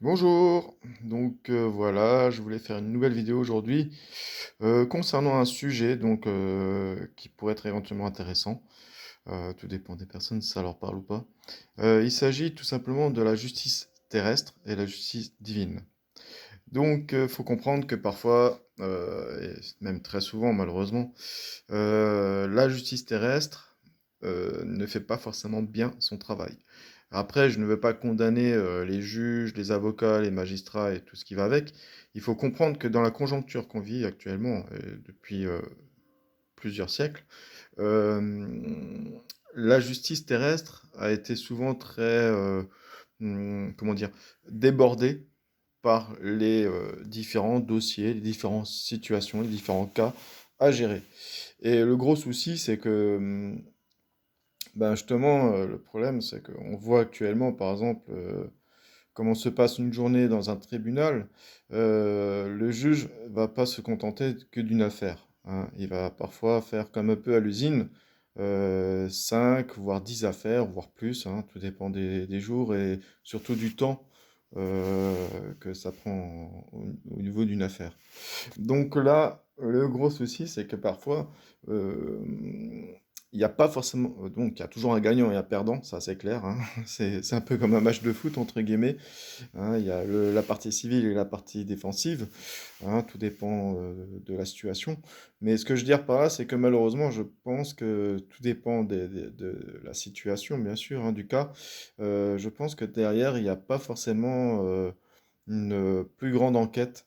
Bonjour, voilà, je voulais faire une nouvelle vidéo aujourd'hui concernant un sujet qui pourrait être éventuellement intéressant. Tout dépend des personnes si ça leur parle ou pas. Il s'agit tout simplement de la justice terrestre et la justice divine. Faut comprendre que parfois, et même très souvent malheureusement, la justice terrestre ne fait pas forcément bien son travail. Après, je ne veux pas condamner les juges, les avocats, les magistrats et tout ce qui va avec. Il faut comprendre que dans la conjoncture qu'on vit actuellement, et depuis plusieurs siècles, euh, la justice terrestre a été souvent très, comment dire, débordée par les différents dossiers, les différentes situations, les différents cas à gérer. Et le gros souci, c'est que ben justement, le problème, c'est qu'on voit actuellement, par exemple, comment se passe une journée dans un tribunal. Le juge va pas se contenter que d'une affaire, hein. Il va parfois faire comme un peu à l'usine, 5, voire 10 affaires, voire plus, hein, tout dépend des jours et surtout du temps que ça prend au niveau d'une affaire. Donc là, le gros souci, c'est que parfois, euh, il n'y a pas forcément. Donc, il y a toujours un gagnant et un perdant, ça c'est clair, hein. C'est un peu comme un match de foot, entre guillemets, hein. Il y a la partie civile et la partie défensive, hein, tout dépend de la situation. Mais ce que je veux dire par là, c'est que malheureusement, je pense que tout dépend de la situation, bien sûr, hein, du cas. Je pense que derrière, il n'y a pas forcément une plus grande enquête,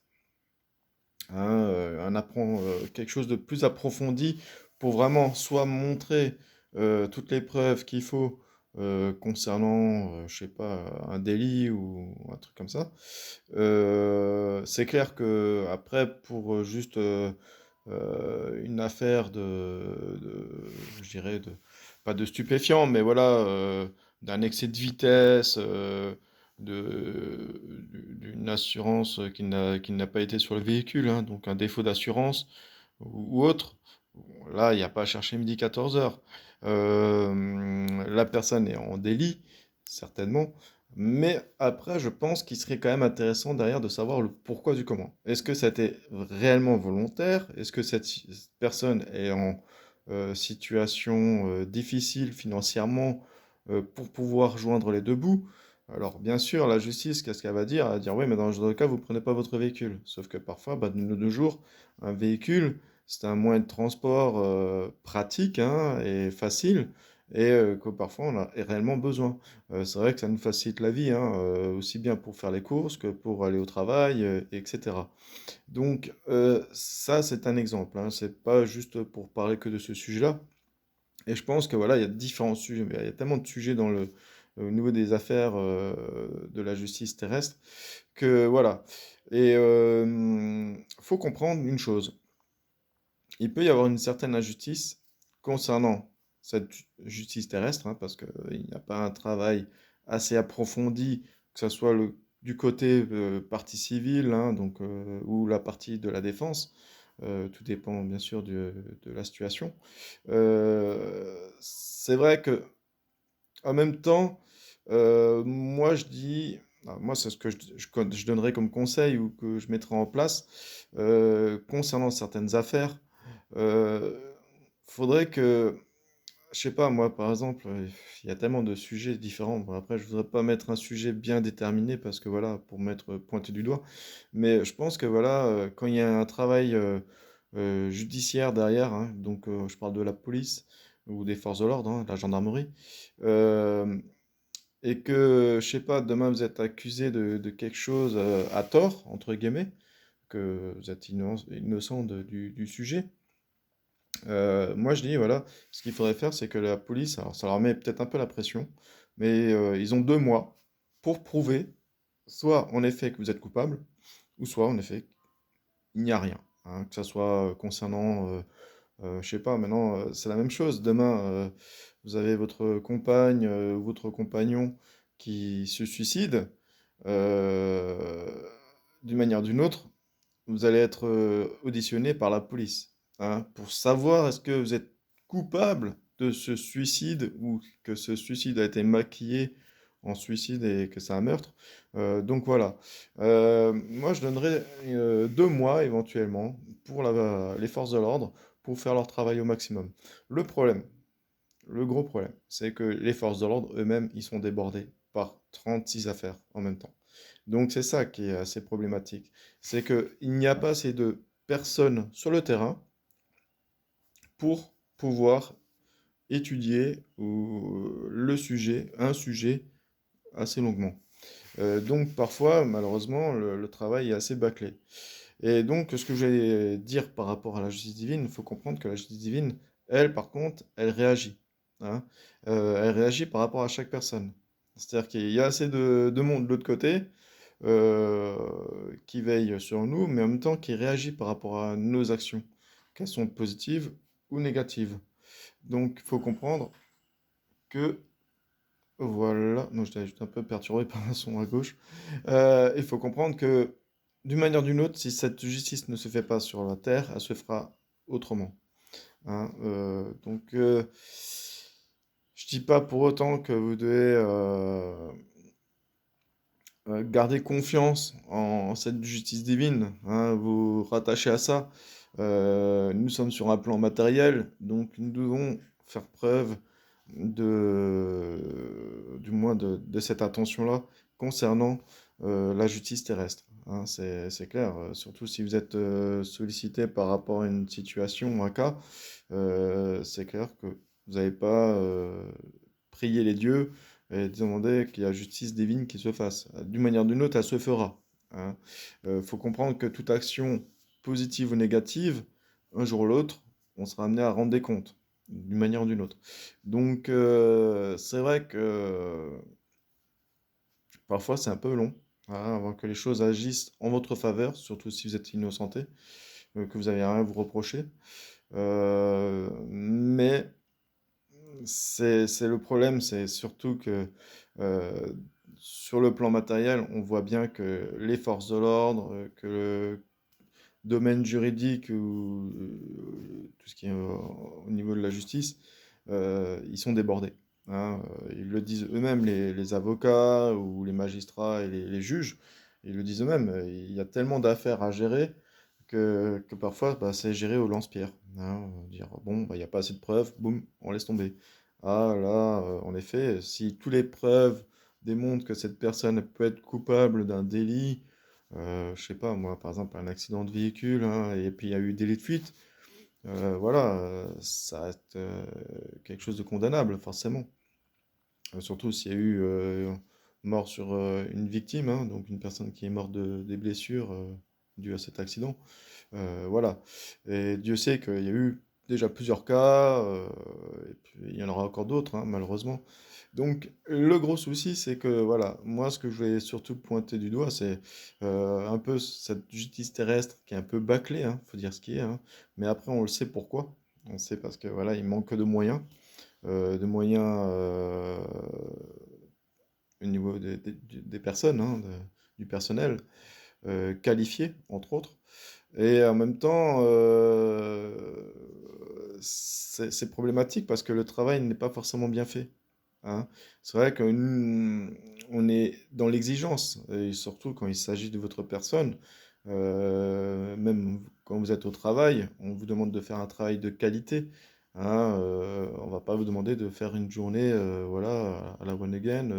hein, quelque chose de plus approfondi pour vraiment soit montrer toutes les preuves qu'il faut concernant, je sais pas, un délit ou un truc comme ça. C'est clair que après, pour juste une affaire je dirais, pas de stupéfiants, mais voilà, d'un excès de vitesse, d'une assurance qui n'a pas été sur le véhicule, hein, donc un défaut d'assurance ou autre. Bon, là, il n'y a pas à chercher midi 14 heures. La personne est en délit, certainement. Mais après, je pense qu'il serait quand même intéressant derrière de savoir le pourquoi du comment. Est-ce que c'était réellement volontaire? Est-ce que cette personne est en situation difficile financièrement pour pouvoir joindre les deux bouts? Alors, bien sûr, la justice, qu'est-ce qu'elle va dire? Elle va dire, oui, mais dans le genre de cas, vous ne prenez pas votre véhicule. Sauf que parfois, bah, de nos jours, un véhicule, c'est un moyen de transport pratique, hein, et facile, et que parfois on a réellement besoin. C'est vrai que ça nous facilite la vie, hein, aussi bien pour faire les courses que pour aller au travail, etc. Donc ça, c'est un exemple, hein, c'est pas juste pour parler que de ce sujet-là. Et je pense que voilà, il y a différents sujets, mais il y a tellement de sujets au niveau des affaires de la justice terrestre que voilà. Et faut comprendre une chose, il peut y avoir une certaine injustice concernant cette justice terrestre, hein, parce qu'il n'y a pas un travail assez approfondi, que ce soit du côté partie civile, hein, ou la partie de la défense. Tout dépend bien sûr de la situation. C'est vrai que en même temps, moi je dis, alors, moi c'est ce que je donnerais comme conseil ou que je mettrais en place concernant certaines affaires. Euh, Faudrait que, je sais pas, moi par exemple, il y a tellement de sujets différents. Bon, après, je voudrais pas mettre un sujet bien déterminé parce que voilà, pour mettre pointé du doigt. Mais je pense que voilà, quand il y a un travail judiciaire derrière, hein, je parle de la police ou des forces de l'ordre, hein, de la gendarmerie, euh, et que, je sais pas, demain vous êtes accusé de quelque chose à tort, entre guillemets, que vous êtes innocent du sujet. Moi, je dis, voilà, ce qu'il faudrait faire, c'est que la police, alors ça leur met peut-être un peu la pression, mais ils ont 2 mois pour prouver, soit en effet que vous êtes coupable, ou soit en effet il n'y a rien, hein, que ça soit concernant, je sais pas, maintenant c'est la même chose. Demain, vous avez votre compagne ou votre compagnon qui se suicide, euh, d'une manière ou d'une autre, vous allez être auditionné par la police, hein, pour savoir est-ce que vous êtes coupable de ce suicide ou que ce suicide a été maquillé en suicide et que c'est un meurtre. Donc voilà. Moi, je donnerais 2 mois éventuellement pour les forces de l'ordre pour faire leur travail au maximum. Le problème, le gros problème, c'est que les forces de l'ordre eux-mêmes, ils sont débordés par 36 affaires en même temps. Donc c'est ça qui est assez problématique. C'est qu'il n'y a pas assez de personnes sur le terrain pour pouvoir étudier un sujet assez longuement. Donc parfois, malheureusement, le travail est assez bâclé. Et donc, ce que je vais dire par rapport à la justice divine, il faut comprendre que la justice divine, elle, par contre, elle réagit. Hein. Elle réagit par rapport à chaque personne. C'est-à-dire qu'il y a assez de monde de l'autre côté euh, qui veille sur nous, mais en même temps qui réagit par rapport à nos actions, qu'elles sont positives ou négatives. Donc, il faut comprendre que voilà, moi j'étais juste un peu perturbé par un son à gauche. Il faut comprendre que d'une manière ou d'une autre, si cette justice ne se fait pas sur la terre, elle se fera autrement. Hein. Donc, je dis pas pour autant que vous devez garder confiance en cette justice divine, hein, vous rattacher à ça. Nous sommes sur un plan matériel, donc nous devons faire preuve du moins de cette attention-là concernant la justice terrestre. Hein, c'est clair, surtout si vous êtes sollicité par rapport à une situation ou un cas, c'est clair que vous n'avez pas prié les dieux et demander qu'il y a justice divine qui se fasse. D'une manière ou d'une autre, elle se fera. Hein. Faut comprendre que toute action positive ou négative, un jour ou l'autre, on sera amené à rendre des comptes, d'une manière ou d'une autre. Donc, c'est vrai que parfois c'est un peu long, hein, avant que les choses agissent en votre faveur, surtout si vous êtes innocenté, que vous n'avez rien à vous reprocher. Mais c'est le problème, c'est surtout que euh, sur le plan matériel, on voit bien que les forces de l'ordre, que le domaine juridique ou tout ce qui est au niveau de la justice, ils sont débordés. Hein. Ils le disent eux-mêmes, les avocats ou les magistrats et les juges, ils le disent eux-mêmes. Il y a tellement d'affaires à gérer que parfois bah, c'est géré au lance-pierre. Hein. Dire bon, bah, il n'y a pas assez de preuves, boum, on laisse tomber. Ah là, en effet, si toutes les preuves démontrent que cette personne peut être coupable d'un délit, je sais pas, moi, par exemple, un accident de véhicule, hein, et puis il y a eu délit de fuite, voilà, ça reste quelque chose de condamnable, forcément. Surtout s'il y a eu mort sur une victime, hein, donc une personne qui est morte des blessures dues à cet accident. Voilà. Et Dieu sait qu'il y a eu déjà plusieurs cas, et puis il y en aura encore d'autres, hein, malheureusement. Donc, le gros souci, c'est que, voilà, moi, ce que je vais surtout pointer du doigt, c'est un peu cette justice terrestre qui est un peu bâclée, hein, faut dire ce qui est, hein. Mais après, on le sait pourquoi. On sait parce que, voilà, il manque de moyens au niveau des personnes, hein, du personnel qualifié, entre autres. Et en même temps, c'est problématique parce que le travail n'est pas forcément bien fait. Hein. C'est vrai qu'on est dans l'exigence, et surtout quand il s'agit de votre personne, même quand vous êtes au travail, on vous demande de faire un travail de qualité. Hein, on va pas vous demander de faire une journée voilà, à la one again,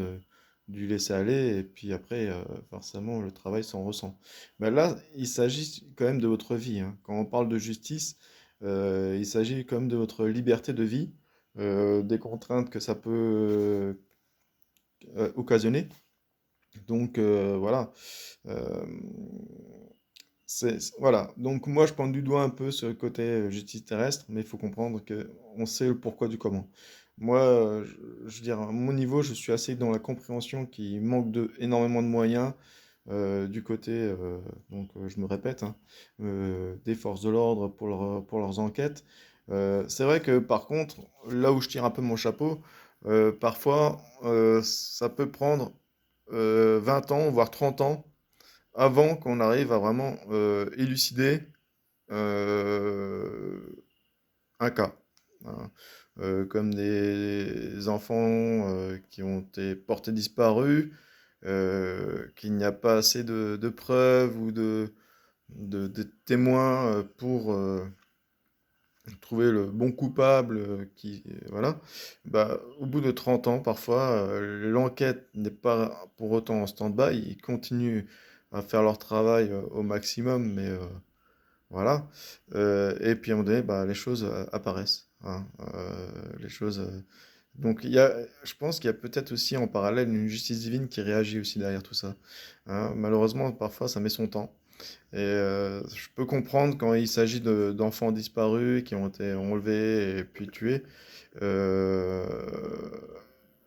du laisser aller, et puis après, forcément, le travail s'en ressent. Mais là, il s'agit quand même de votre vie. Hein. Quand on parle de justice, il s'agit quand même de votre liberté de vie, des contraintes que ça peut occasionner. Donc voilà. Euh, voilà. Donc moi, je pointe du doigt un peu ce côté justice terrestre, mais il faut comprendre que on sait le pourquoi du comment. Moi, je veux dire, à mon niveau, je suis assez dans la compréhension qu'il manque énormément de moyens du côté, donc je me répète, hein, des forces de l'ordre pour leurs enquêtes. C'est vrai que par contre, là où je tire un peu mon chapeau, parfois ça peut prendre 20 ans, voire 30 ans, avant qu'on arrive à vraiment élucider euh, un cas. hein. Comme des enfants qui ont été portés disparus, qu'il n'y a pas assez de preuves ou de témoins pour trouver le bon coupable, voilà. Bah, au bout de 30 ans, parfois, l'enquête n'est pas pour autant en stand-by. Ils continuent à faire leur travail au maximum, mais voilà. Et puis à un moment donné, bah, les choses apparaissent, hein. Les choses. Donc je pense qu'il y a peut-être aussi en parallèle une justice divine qui réagit aussi derrière tout ça, hein. Malheureusement, parfois, ça met son temps. Et je peux comprendre quand il s'agit d'enfants disparus qui ont été enlevés et puis tués. Euh,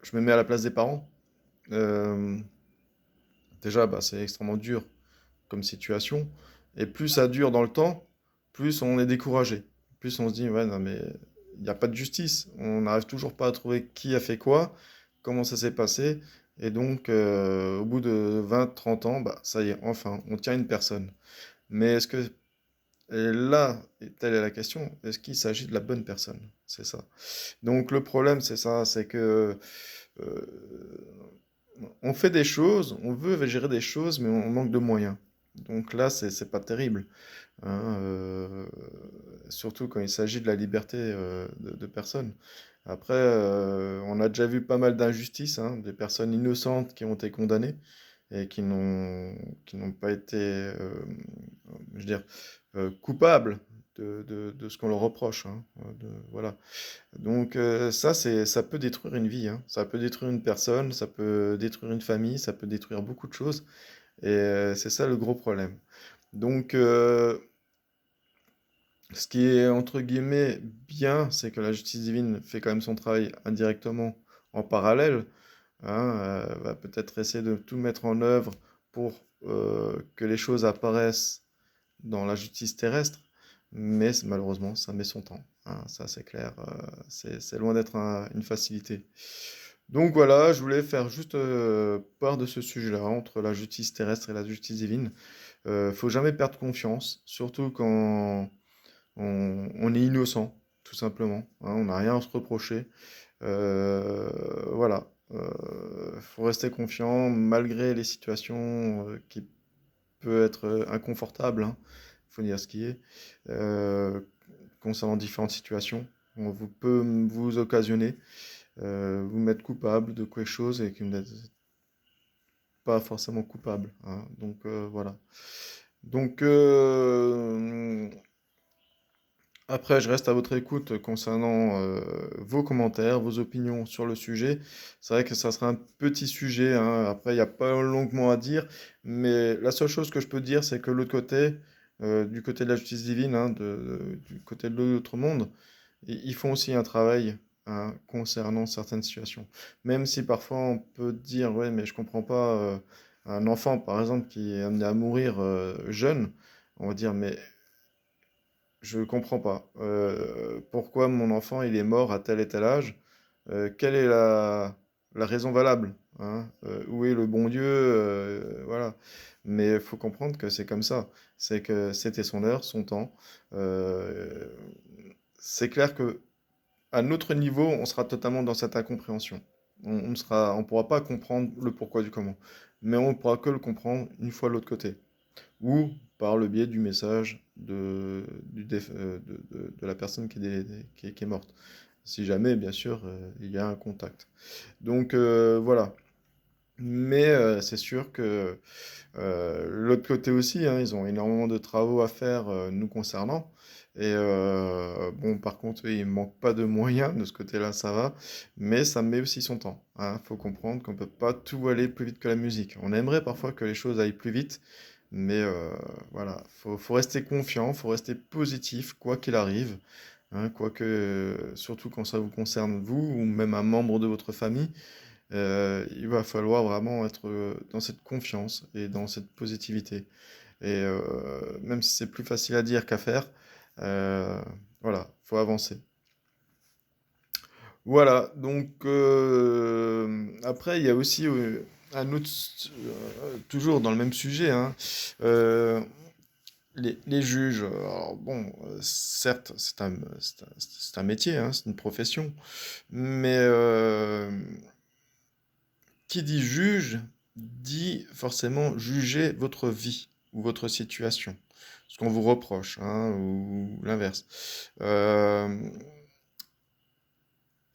je me mets à la place des parents. Euh, Déjà, bah, c'est extrêmement dur comme situation. Et plus ça dure dans le temps, plus on est découragé. Plus on se dit, ouais, non, mais il n'y a pas de justice. On n'arrive toujours pas à trouver qui a fait quoi, comment ça s'est passé. Et donc, au bout de 20, 30 ans, bah, ça y est, enfin, on tient une personne. Mais est-ce que, et là, et telle est la question, est-ce qu'il s'agit de la bonne personne? C'est ça. Donc le problème, c'est ça, c'est que euh, on fait des choses, on veut gérer des choses, mais on manque de moyens. Donc là, c'est pas terrible, hein, surtout quand il s'agit de la liberté de personnes. Après, on a déjà vu pas mal d'injustices, hein, des personnes innocentes qui ont été condamnées et qui n'ont pas été, je veux dire, coupables de ce qu'on leur reproche, hein, voilà. Donc ça, ça peut détruire une vie, hein. Ça peut détruire une personne, ça peut détruire une famille, ça peut détruire beaucoup de choses. Et c'est ça le gros problème. Donc, ce qui est entre guillemets bien, c'est que la justice divine fait quand même son travail indirectement en parallèle, hein, va peut-être essayer de tout mettre en œuvre pour que les choses apparaissent dans la justice terrestre, mais malheureusement, ça met son temps, hein, ça c'est clair, c'est loin d'être une facilité. Donc voilà, je voulais faire juste part de ce sujet-là, entre la justice terrestre et la justice divine. Faut jamais perdre confiance, surtout quand on est innocent, tout simplement, hein, on n'a rien à se reprocher. Voilà. Faut rester confiant malgré les situations qui peuvent être inconfortables, hein. Faut dire ce qui est. Euh, Concernant différentes situations, on vous peut vous occasionner, vous mettre coupable de quelque chose et que vous n'êtes pas forcément coupable, hein. Donc voilà. Donc après, je reste à votre écoute concernant vos commentaires, vos opinions sur le sujet. C'est vrai que ça sera un petit sujet, hein. Après, il n'y a pas longuement à dire, mais la seule chose que je peux dire, c'est que l'autre côté, du côté de la justice divine, hein, du côté de l'autre monde, ils font aussi un travail, hein, concernant certaines situations. Même si parfois on peut dire, ouais, mais je comprends pas, un enfant, par exemple, qui est amené à mourir jeune, on va dire, mais je comprends pas. Pourquoi mon enfant il est mort à tel et tel âge? Quelle est la raison valable, hein? Où est le bon Dieu? Voilà. Mais il faut comprendre que c'est comme ça. C'est que c'était son heure, son temps. Euh, c'est clair que à notre niveau, on sera totalement dans cette incompréhension. On pourra pas comprendre le pourquoi du comment. Mais on ne pourra que le comprendre une fois de l'autre côté ou par le biais du message de la personne qui est morte. Si jamais, bien sûr, il y a un contact. Donc voilà. Mais c'est sûr que l'autre côté aussi, hein, ils ont énormément de travaux à faire nous concernant. Et bon, par contre, oui, il ne manque pas de moyens, de ce côté-là, ça va. Mais ça met aussi son temps, hein. Faut comprendre qu'on ne peut pas tout aller plus vite que la musique. On aimerait parfois que les choses aillent plus vite, mais voilà, faut rester confiant, faut rester positif, quoi qu'il arrive, hein, quoique, surtout quand ça vous concerne vous, ou même un membre de votre famille, il va falloir vraiment être dans cette confiance et dans cette positivité. Et même si c'est plus facile à dire qu'à faire, euh, voilà, faut avancer. Voilà, donc après il y a aussi un autre, toujours dans le même sujet, hein, euh, les juges, alors bon, certes, c'est un métier, hein, c'est une profession, mais qui dit juge dit forcément juger votre vie ou votre situation, ce qu'on vous reproche, hein, ou l'inverse. Euh,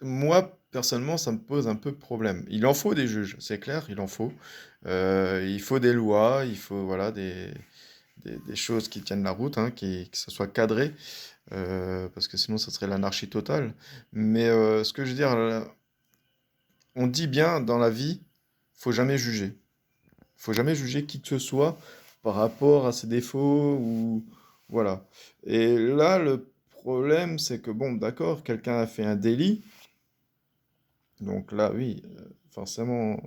Moi, personnellement, ça me pose un peu de problème. Il en faut des juges, c'est clair, il en faut. Il faut des lois, il faut voilà, des choses qui tiennent la route, hein, que ça soit cadré, parce que sinon, ça serait l'anarchie totale. Mais ce que je veux dire, on dit bien dans la vie, faut jamais juger. Faut jamais juger qui que ce soit par rapport à ses défauts ou voilà. Et là, le problème, c'est que bon, d'accord, quelqu'un a fait un délit, donc là, oui, forcément,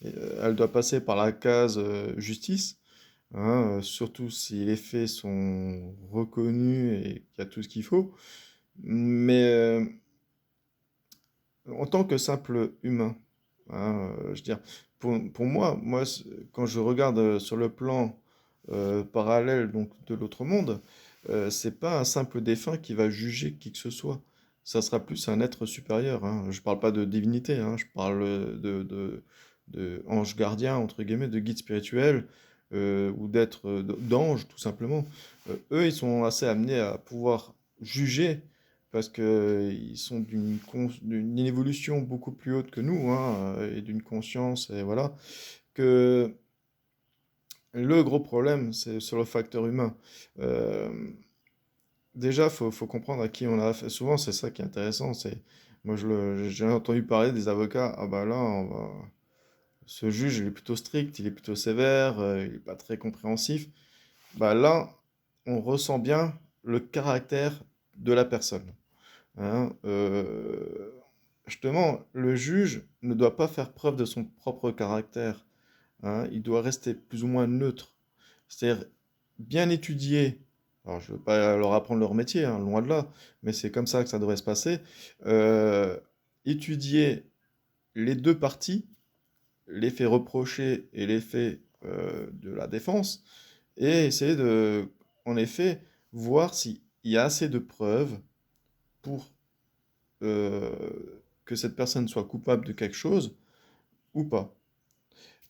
elle doit passer par la case justice, hein, surtout si les faits sont reconnus et qu'il y a tout ce qu'il faut. Mais en tant que simple humain, hein, je veux dire, pour moi, quand je regarde sur le plan parallèle donc de l'autre monde, c'est pas un simple défunt qui va juger qui que ce soit. Ça sera plus un être supérieur, hein. Je parle pas de divinité, hein, je parle de ange gardien, entre guillemets, de guide spirituel, ou d'être d'ange, tout simplement. Eux, ils sont assez amenés à pouvoir juger parce qu'ils sont d'une évolution beaucoup plus haute que nous, hein, et d'une conscience, et voilà, que le gros problème, c'est sur le facteur humain. Euh, Déjà, faut comprendre à qui on a affaire. Souvent, c'est ça qui est intéressant. Moi, j'ai entendu parler des avocats. Ah bah là, ce juge, il est plutôt strict, il est plutôt sévère, il est pas très compréhensif. Bah là, on ressent bien le caractère de la personne, hein. Justement, le juge ne doit pas faire preuve de son propre caractère, hein. Il doit rester plus ou moins neutre. C'est-à-dire bien étudier. Alors, je ne veux pas leur apprendre leur métier, hein, loin de là, mais c'est comme ça que ça devrait se passer. Euh, Étudier les deux parties, les faits reprochés et les faits de la défense, et essayer de, en effet, voir s'il y a assez de preuves pour euh, que cette personne soit coupable de quelque chose ou pas.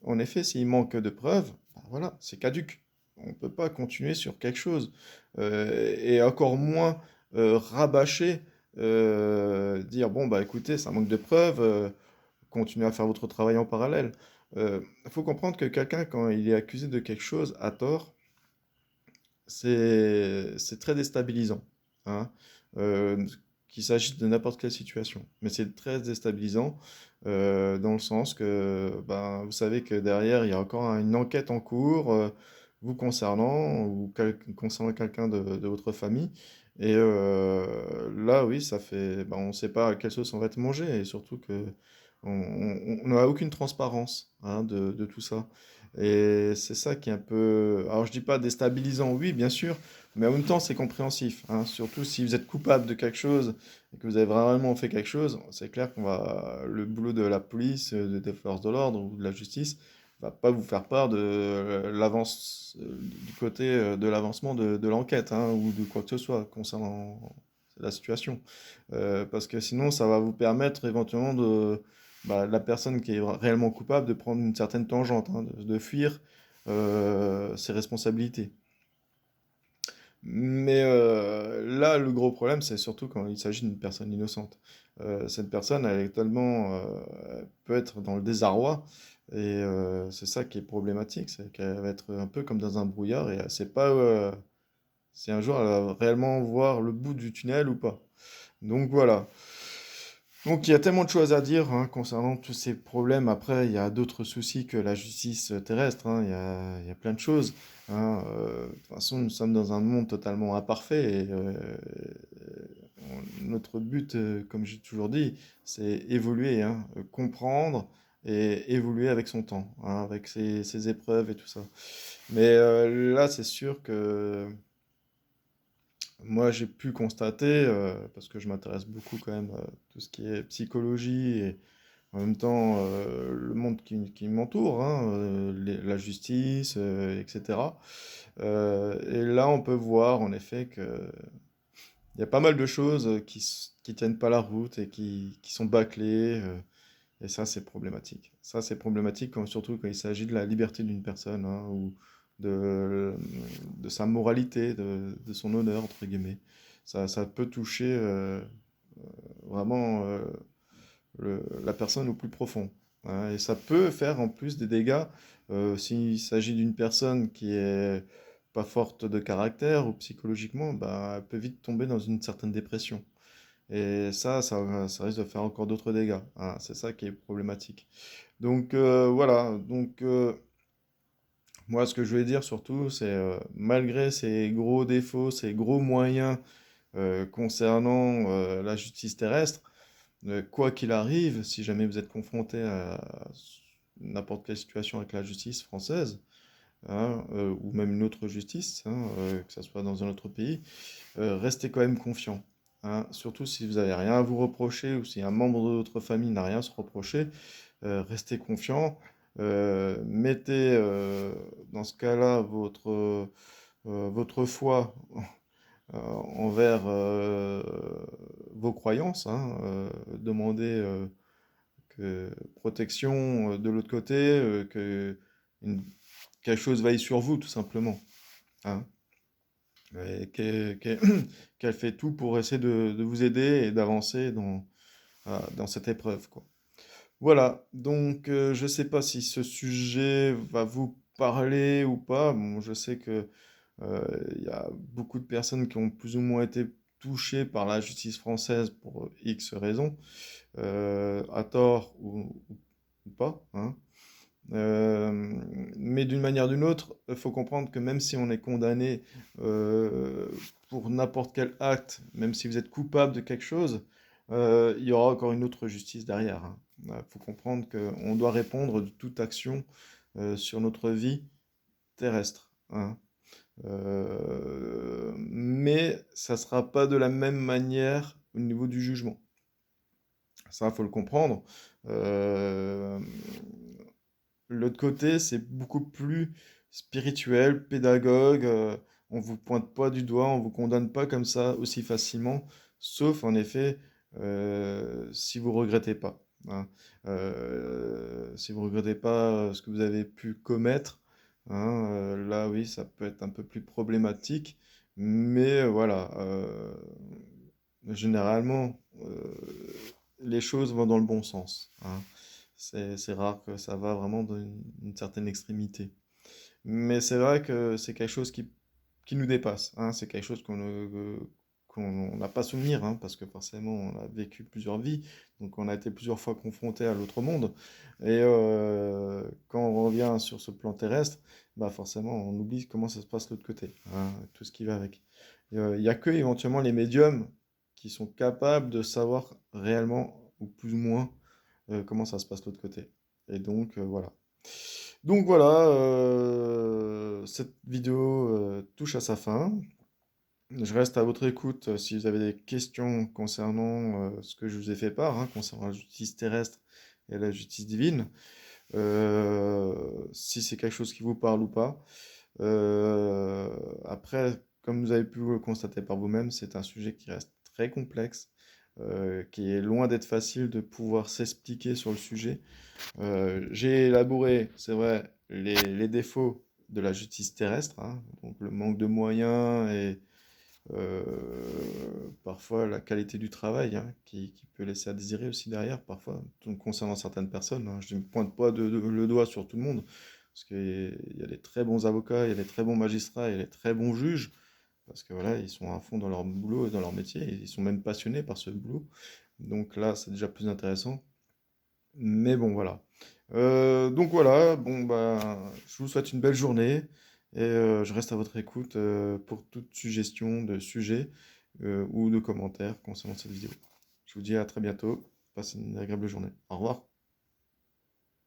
En effet, s'il manque de preuves, ben voilà, c'est caduque. On ne peut pas continuer sur quelque chose. Et encore moins rabâcher, dire, bon, bah écoutez, ça manque de preuves, continuez à faire votre travail en parallèle. Il faut comprendre que quelqu'un, quand il est accusé de quelque chose à tort, c'est très déstabilisant, hein, qu'il s'agisse de n'importe quelle situation. Mais c'est très déstabilisant dans le sens que ben, vous savez que derrière, il y a encore une enquête en cours vous concernant ou concernant quelqu'un de votre famille. Et là, oui, ça fait, ben, on ne sait pas à quelle sauce on va être mangé et surtout que on n'a aucune transparence, hein, de tout ça. Et c'est ça qui est un peu... Alors je dis pas déstabilisant, oui, bien sûr, mais en même temps c'est compréhensif, hein. Surtout si vous êtes coupable de quelque chose et que vous avez vraiment fait quelque chose, c'est clair qu'on va... Le boulot de la police, des forces de l'ordre ou de la justice va pas vous faire part de l'avance, du côté de l'avancement de l'enquête, hein, ou de quoi que ce soit concernant la situation. Parce que sinon ça va vous permettre éventuellement de bah, la personne qui est réellement coupable de prendre une certaine tangente, hein, de fuir ses responsabilités. Mais là, le gros problème, c'est surtout quand il s'agit d'une personne innocente. Cette personne, elle est tellement, elle peut être dans le désarroi, et c'est ça qui est problématique, c'est qu'elle va être un peu comme dans un brouillard, et elle sait pas si un jour elle va réellement voir le bout du tunnel ou pas. Donc voilà. Donc il y a tellement de choses à dire, hein, concernant tous ces problèmes. Après, il y a d'autres soucis que la justice terrestre, hein. Il y a plein de choses, hein. De toute façon, nous sommes dans un monde totalement imparfait et notre but, comme j'ai toujours dit, c'est évoluer, hein, comprendre et évoluer avec son temps, hein, avec ses épreuves et tout ça. Mais là, c'est sûr que moi, j'ai pu constater, parce que je m'intéresse beaucoup quand même à tout ce qui est psychologie En même temps, le monde qui m'entoure, hein, la justice, etc. Et là, on peut voir en effet que il y a pas mal de choses qui tiennent pas la route et qui sont bâclées. Et ça, c'est problématique. Ça, c'est problématique, surtout quand il s'agit de la liberté d'une personne, hein, ou de, de sa moralité, de son honneur, entre guillemets. Ça peut toucher vraiment la personne au plus profond, hein. Et ça peut faire en plus des dégâts s'il s'agit d'une personne qui est pas forte de caractère ou psychologiquement, bah, elle peut vite tomber dans une certaine dépression. Et ça risque de faire encore d'autres dégâts, hein. C'est ça qui est problématique. Donc voilà, donc moi ce que je voulais dire surtout, c'est malgré ces gros défauts, ces gros moyens concernant la justice terrestre, quoi qu'il arrive, si jamais vous êtes confronté à n'importe quelle situation avec la justice française, hein, ou même une autre justice, hein, que ce soit dans un autre pays, restez quand même confiant, hein. Surtout si vous n'avez rien à vous reprocher ou si un membre de votre famille n'a rien à se reprocher, restez confiant. Mettez dans ce cas-là votre foi envers vos croyances, hein. Demandez protection de l'autre côté, une- quelque chose veille sur vous, tout simplement, hein. Et qu'elle fait tout pour essayer de vous aider et d'avancer dans cette épreuve, quoi. Voilà, donc je sais pas si ce sujet va vous parler ou pas. Bon, je sais que il y a beaucoup de personnes qui ont plus ou moins été touchées par la justice française pour X raisons, à tort ou pas, hein. Mais d'une manière ou d'une autre, il faut comprendre que même si on est condamné euh, pour n'importe quel acte, même si vous êtes coupable de quelque chose, il y aura encore une autre justice derrière, hein. Il faut comprendre qu'on doit répondre de toute action sur notre vie terrestre, hein. Mais ça ne sera pas de la même manière au niveau du jugement. Ça, il faut le comprendre. Euh, L'autre côté, c'est beaucoup plus spirituel, pédagogue. On vous pointe pas du doigt, on vous condamne pas comme ça aussi facilement, sauf en effet si vous regrettez pas, hein. Si vous regrettez pas ce que vous avez pu commettre, hein, là oui, ça peut être un peu plus problématique, mais voilà, généralement, les choses vont dans le bon sens, hein. C'est rare que ça va vraiment dans une certaine extrémité. Mais c'est vrai que c'est quelque chose qui nous dépasse, hein. C'est quelque chose qu'on n'a pas souvenir, hein, parce que forcément on a vécu plusieurs vies, donc on a été plusieurs fois confronté à l'autre monde. Et quand on revient sur ce plan terrestre, bah forcément on oublie comment ça se passe de l'autre côté, hein, tout ce qui va avec. Il n'y a que éventuellement les médiums qui sont capables de savoir réellement, ou plus ou moins, comment ça se passe de l'autre côté. Et donc, voilà. Donc voilà, cette vidéo touche à sa fin. Je reste à votre écoute si vous avez des questions concernant ce que je vous ai fait part, hein, concernant la justice terrestre et la justice divine. Euh, Si c'est quelque chose qui vous parle ou pas. Après, comme vous avez pu le constater par vous-même, c'est un sujet qui reste très complexe, qui est loin d'être facile de pouvoir s'expliquer sur le sujet. J'ai élaboré, c'est vrai, les défauts de la justice terrestre, hein, donc le manque de moyens et euh, parfois la qualité du travail, hein, qui peut laisser à désirer aussi derrière, parfois, donc, concernant certaines personnes, hein. Je ne pointe pas le doigt sur tout le monde, parce qu'il y a des très bons avocats, il y a des très bons magistrats, il y a des très bons juges, parce que voilà, ils sont à fond dans leur boulot et dans leur métier, et ils sont même passionnés par ce boulot. Donc là, c'est déjà plus intéressant. Mais bon, voilà. Donc voilà, bon bah, je vous souhaite une belle journée et je reste à votre écoute pour toute suggestion de sujet ou de commentaires concernant cette vidéo. Je vous dis à très bientôt. Passez une agréable journée. Au revoir.